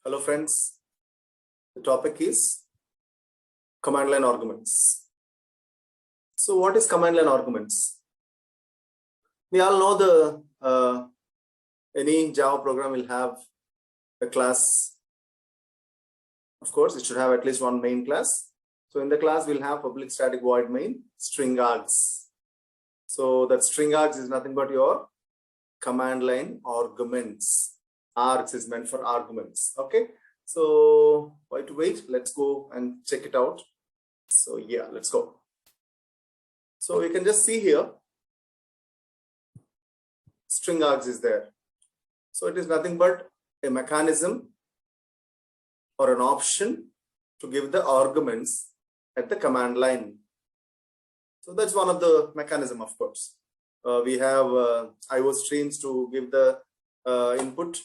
Hello friends, the topic is command line arguments. So what is command line arguments? We all know any Java program will have a class. Of course, it should have at least one main class. So in the class, we'll have public static void main string args. So that string args is nothing but your command line arguments. Args is meant for arguments. Okay. So why to wait? Let's go and check it out. So yeah, let's go. So you can just see here, string args is there. So it is nothing but a mechanism or an option to give the arguments at the command line. So that's one of the mechanism, of course. We have IO streams to give the input,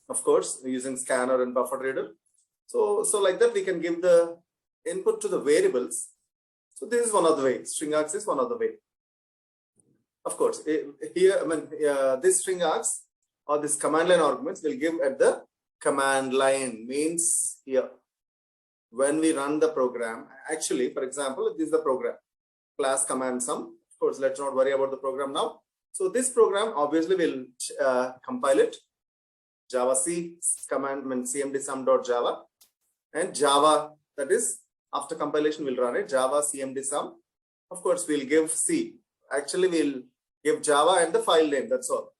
of course, using scanner and buffer reader. So like that, we can give the input to the variables. So this is one of the way. String args is one of the way. Of course, here, this string args or this command line arguments will give at the command line. Means here, when we run the program, actually, for example, this is the program, class command sum. Of course, let's not worry about the program now. So this program obviously will compile it. Java C command cmd sum.java, and Java, that is after compilation we'll run it, Java cmd sum. Of course, we'll give C. Actually, we'll give Java and the file name, that's all.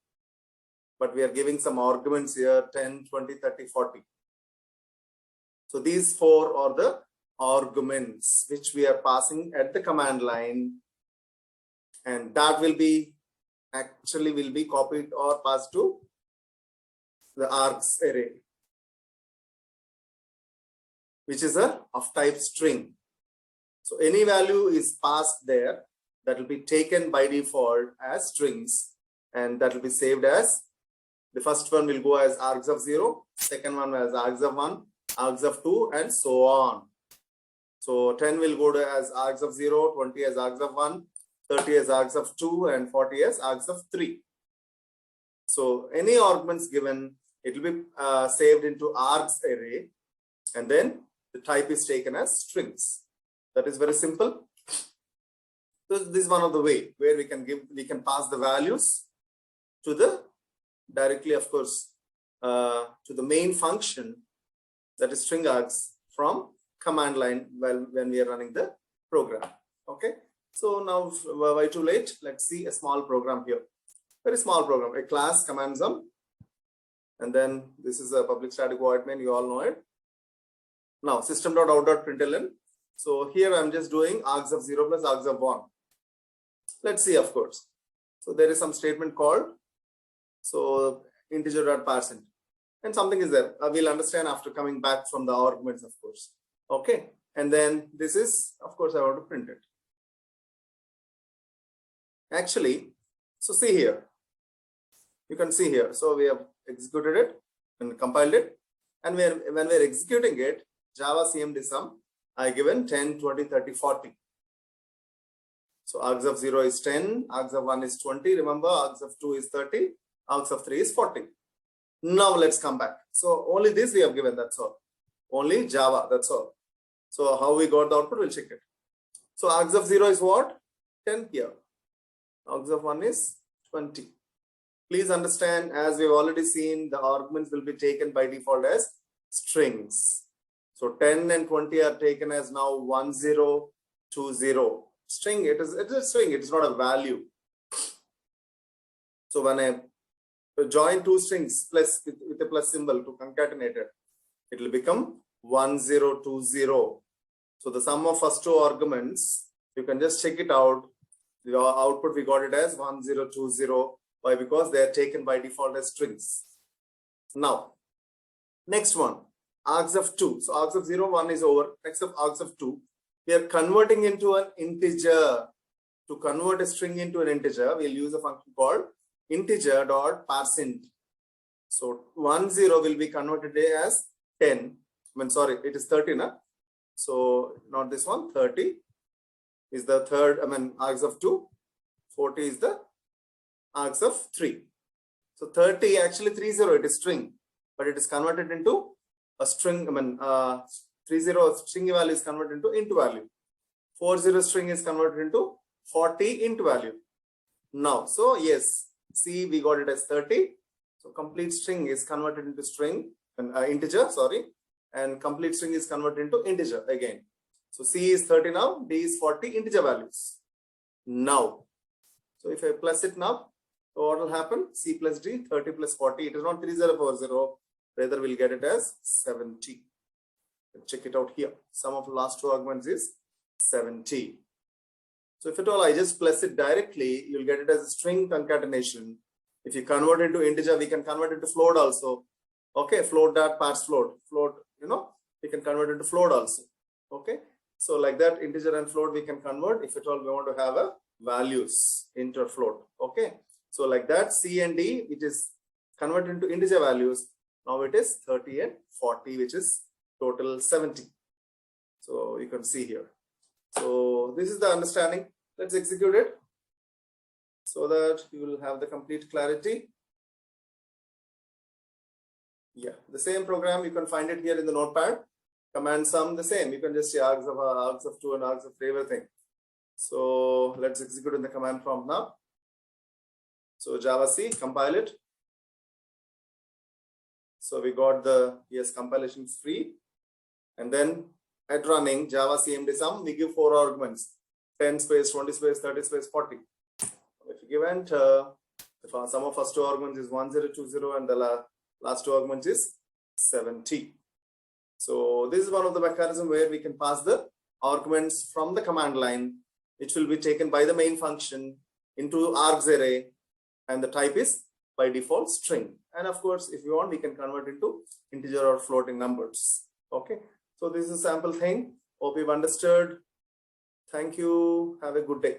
But we are giving some arguments here, 10, 20, 30, 40. So these four are the arguments which we are passing at the command line, and that will be copied or passed to the args array, which is of type string. So any value is passed there, that will be taken by default as strings, and that will be saved as, the first one will go as args of 0, second one as args of 1, args of 2, and so on. So 10 will go to as args of 0, 20 as args of 1, 30 as args of 2, and 40 as args of 3. So any arguments given, it will be saved into args array, and then the type is taken as strings. That is very simple. So this is one of the way where we can pass the values to the directly, of course, to the main function, that is string args, from command line when we are running the program. Okay. So now, why too late? Let's see a small program here. Very small program, a class command sum. And then this is a public static void main, you all know it. Now system.out.println. So here I'm just doing args of 0 plus args of 1. Let's see, of course. So there is some statement called, so integer.parseInt, and something is there. We'll understand after coming back from the arguments, of course. Okay. And then this is, of course, I want to print it. Actually, so see here. You can see here. So we have executed it and compiled it, and when we're executing it, Java cmd sum, I given 10, 20, 30, 40. So args of 0 is 10, args of 1 is 20. Remember, args of 2 is 30, args of 3 is 40. Now let's come back. So only this we have given, that's all. Only Java, that's all. So how we got the output, we'll check it. So args of 0 is what? 10 here. Args of 1 is 20. Please understand, as we've already seen, the arguments will be taken by default as strings. So 10 and 20 are taken as now 10, 20. String, it is a string, it is not a value. So when I join two strings plus with a plus symbol to concatenate it, it will become 1020. So the sum of first two arguments, you can just check it out. The output, we got it as 1020. Why? Because they are taken by default as strings. Now, next one, args of 2. So args of 0, 1 is over. Next of args of 2, we are converting into an integer. To convert a string into an integer, we'll use a function called integer.parseInt. So 10 will be converted as 10. It is 30 now. So not this one, 30 is the third, args of 2. 40 is the args of 3. So 30, actually 30, it is string, but it is converted into a string, 30 string value is converted into int value. 40 string is converted into 40 int value. Now, so yes, see, we got it as 30. So complete string is converted into string, integer, sorry, and complete string is converted into integer again. So C is 30 now, D is 40 integer values. Now, so if I plus it now, so what will happen? C plus D, 30 plus 40, it is not 3040, rather we'll get it as 70. Check it out here. Sum of last two arguments is 70. So if at all I just plus it directly, you'll get it as a string concatenation. If you convert it into integer, we can convert it to float also. Okay, float dot parse float. Float, we can convert it to float also. Okay, so like that, integer and float we can convert if at all we want to have a values inter float. Okay, so like that, C and D, which is converted into integer values. Now it is 30 and 40, which is total 70. So you can see here. So this is the understanding. Let's execute it so that you will have the complete clarity. Yeah, the same program, you can find it here in the notepad. Command sum, the same. You can just say args of 2 and args of 3, everything. So let's execute in the command prompt now. So Java C, compile it. So we got the, yes, compilation is free. And then at running Java CMD sum, we give 4 arguments, 10 space, 20 space, 30 space, 40. If you give enter, the sum of first 2 arguments is 1020 and the last 2 arguments is 70. So this is one of the mechanism where we can pass the arguments from the command line, which will be taken by the main function into args array, and the type is by default string. And of course, if you want, we can convert into integer or floating numbers. Okay. So this is a sample thing. Hope you've understood. Thank you. Have a good day.